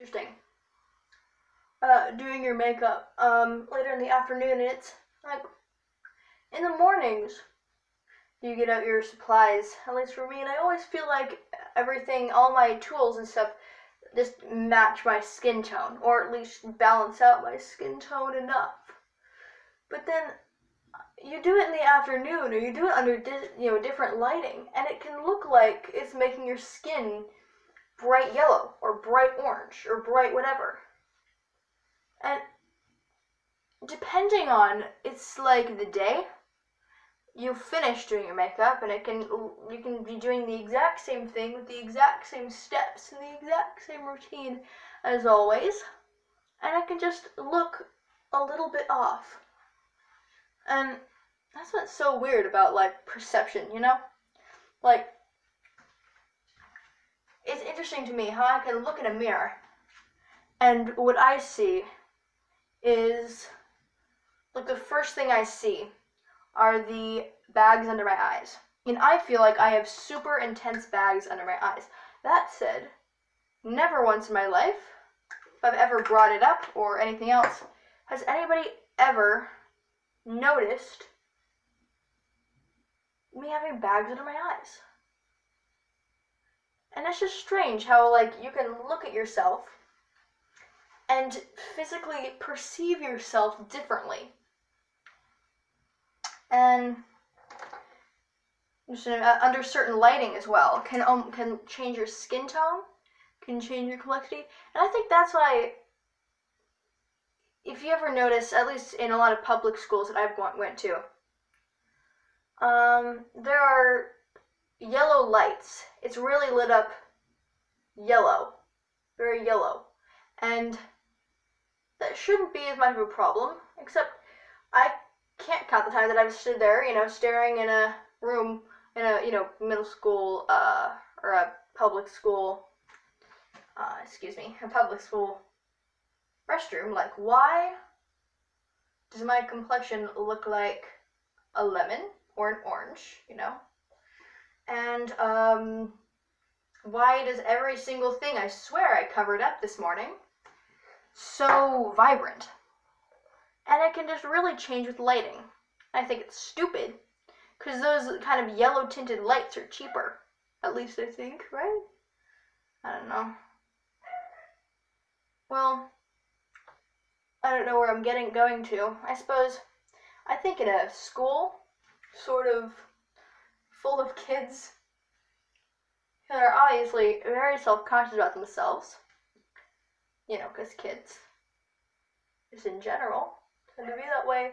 Interesting. Doing your makeup later in the afternoon, and it's like in the mornings you get out your supplies. At least for me, and I always feel like everything, all my tools and stuff, just match my skin tone, or at least balance out my skin tone enough. But then you do it in the afternoon, or you do it under different lighting, and it can look like it's making your skin bright yellow or bright orange or bright whatever. And depending on, it's like the day you finish doing your makeup, and you can be doing the exact same thing with the exact same steps and the exact same routine as always, and it can just look a little bit off. And that's what's so weird about like perception, Like, it's interesting to me how I can look in a mirror and what I see is, like, the first thing I see are the bags under my eyes. And I feel like I have super intense bags under my eyes. That said, never once in my life, if I've ever brought it up or anything else, has anybody ever noticed me having bags under my eyes. And it's just strange how, like, you can look at yourself and physically perceive yourself differently. And just, under certain lighting as well, can change your skin tone, can change your complexity. And I think that's why, if you ever notice, at least in a lot of public schools that I've went to, there are yellow lights. It's really lit up yellow, very yellow, and that shouldn't be as much of a problem, except I can't count the time that I've stood there, staring in a room in a, middle school, or a public school, a public school restroom. Like, why does my complexion look like a lemon or an orange, And, why does every single thing I swear I covered up this morning so vibrant? And it can just really change with lighting. I think it's stupid, because those kind of yellow tinted lights are cheaper. At least I think, right? I don't know. Well, I don't know where I'm going to. I think in a school, sort of full of kids that are obviously very self-conscious about themselves, because kids, just in general, tend to be that way.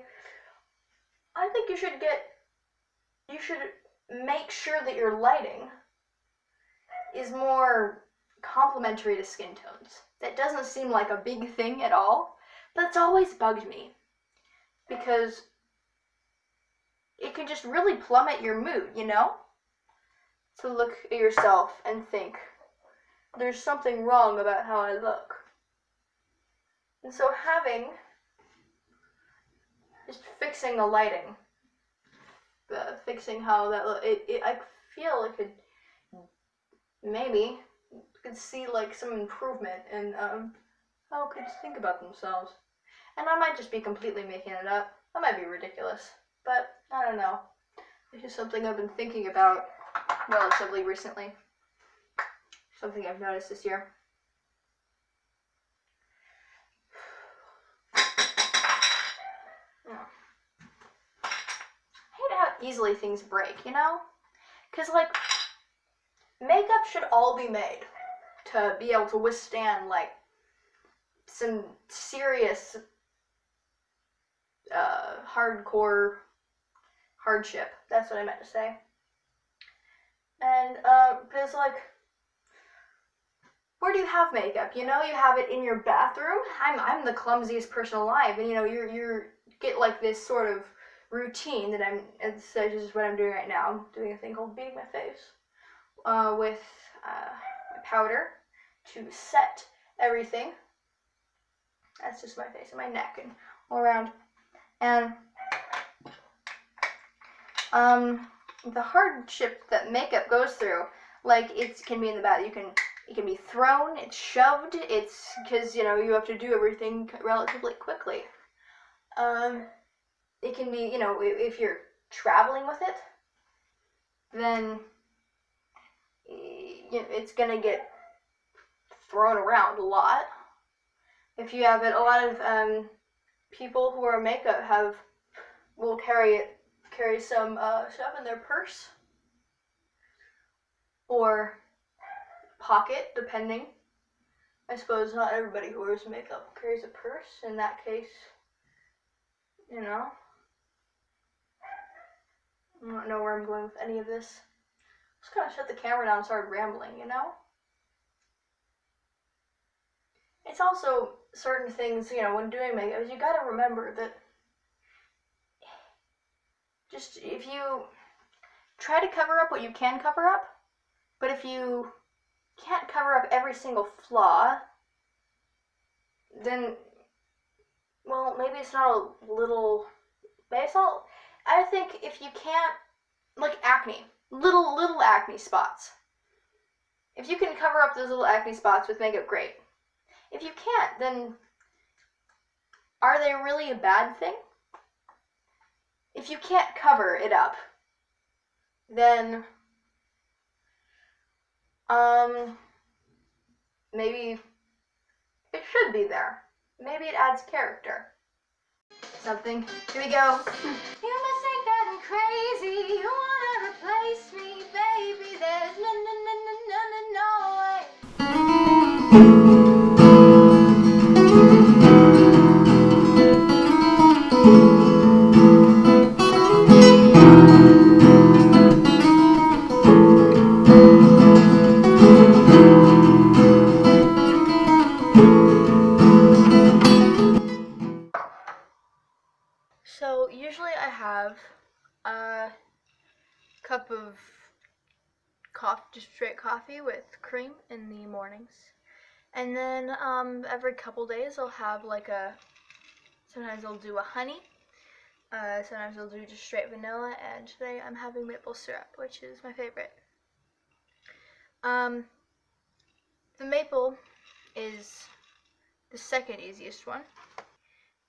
I think you should make sure that your lighting is more complementary to skin tones. That doesn't seem like a big thing at all, but it's always bugged me, because it can just really plummet your mood, to look at yourself and think, there's something wrong about how I look. And so just fixing the lighting, fixing how that I feel it could, maybe, could see like some improvement in how kids think about themselves. And I might just be completely making it up. That might be ridiculous, but I don't know. It's just something I've been thinking about relatively recently. Something I've noticed this year. Yeah. I hate how easily things break, Because, like, makeup should all be made to be able to withstand, like, some serious, hardcore hardship. That's what I meant to say. And, because, like, where do you have makeup? You have it in your bathroom. I'm the clumsiest person alive, and, you get, like, this sort of routine that this is what I'm doing right now. I'm doing a thing called beating my face, with, my powder to set everything. That's just my face and my neck and all around. And, the hardship that makeup goes through, like, it can be in the bath. You can It can be thrown, it's shoved, it's because, you have to do everything relatively quickly. It can be, if you're traveling with it, then it's going to get thrown around a lot. If you have it, a lot of people who wear makeup will carry some stuff in their purse or pocket, depending. I suppose not everybody who wears makeup carries a purse. In that case, I don't know where I'm going with any of this. Just kind of shut the camera down and started rambling, It's also certain things, when doing makeup, you gotta remember that just if you try to cover up what you can cover up, but if you can't cover up every single flaw, then, well, maybe it's not a little, maybe it's not, I think if you can't, like acne, little acne spots. If you can cover up those little acne spots with makeup, great. If you can't, then are they really a bad thing? If you can't cover it up, then maybe it should be there. Maybe it adds character. Something. Here we go. You must think that I'm crazy. You wanna replace me, baby. There's no way. So usually I have a cup of coffee, just straight coffee with cream in the mornings. And then every couple days I'll have sometimes I'll do a honey, sometimes I'll do just straight vanilla, and today I'm having maple syrup, which is my favorite. The maple is the second easiest one.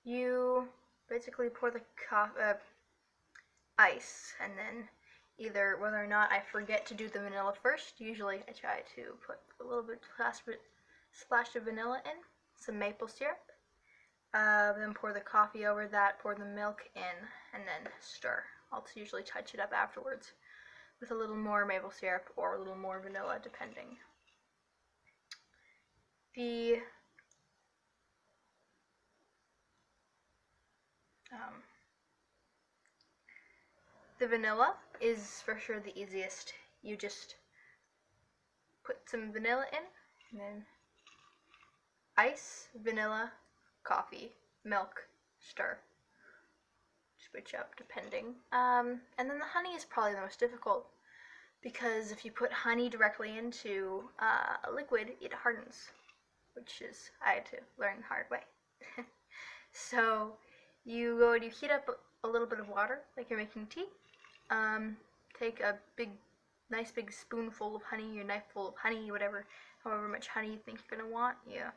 You basically pour the ice, and then either whether or not I forget to do the vanilla first, usually I try to put a little bit splash of vanilla in, some maple syrup, then pour the coffee over that, pour the milk in, and then stir. I'll usually touch it up afterwards with a little more maple syrup or a little more vanilla, depending. The vanilla is for sure the easiest. You just put some vanilla in, and then ice, vanilla, coffee, milk, stir. Switch up depending. And then the honey is probably the most difficult, because if you put honey directly into a liquid, it hardens, which is, I had to learn the hard way. So you heat up a little bit of water, like you're making tea. Take a nice big spoonful of honey, your knife full of honey, however much honey you think you're gonna want. You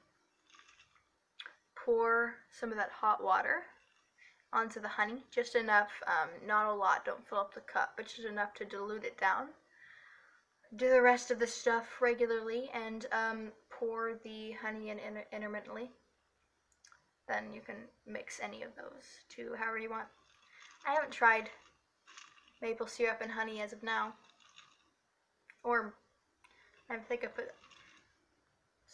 pour some of that hot water onto the honey, just enough, not a lot, don't fill up the cup, but just enough to dilute it down. Do the rest of the stuff regularly, and pour the honey in intermittently. Then you can mix any of those to however you want. I haven't tried maple syrup and honey as of now, or I was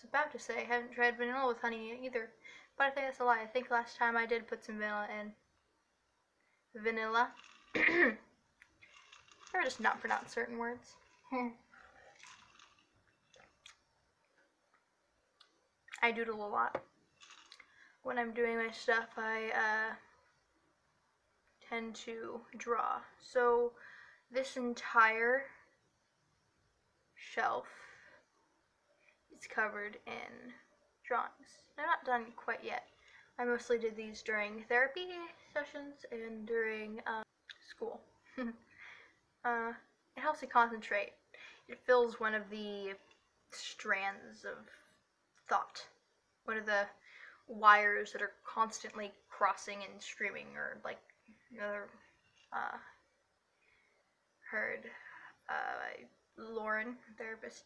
about to say I haven't tried vanilla with honey either, but I think that's a lie. I think last time I did put some vanilla in. Vanilla. Or just not pronounce certain words. I doodle a lot. When I'm doing my stuff, I tend to draw. So this entire shelf is covered in drawings. They're not done quite yet. I mostly did these during therapy sessions and during school. It helps you concentrate. It fills one of the strands of thought? What are the wires that are constantly crossing and streaming, or like another heard Lauren, therapist,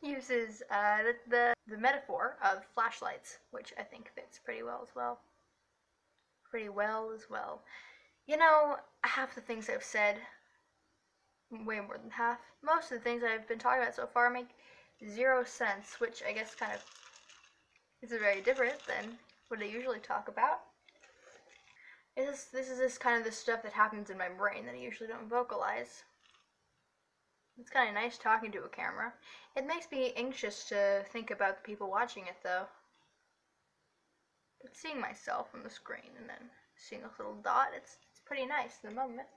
uses the metaphor of flashlights, which I think fits pretty well as well. You know, half the things I've said, way more than half, most of the things I've been talking about so far make zero sense, which I guess kind of is very different than what I usually talk about. This is kind of the stuff that happens in my brain that I usually don't vocalize. It's kind of nice talking to a camera. It makes me anxious to think about the people watching it, though. But seeing myself on the screen and then seeing this little dot, it's pretty nice in the moment.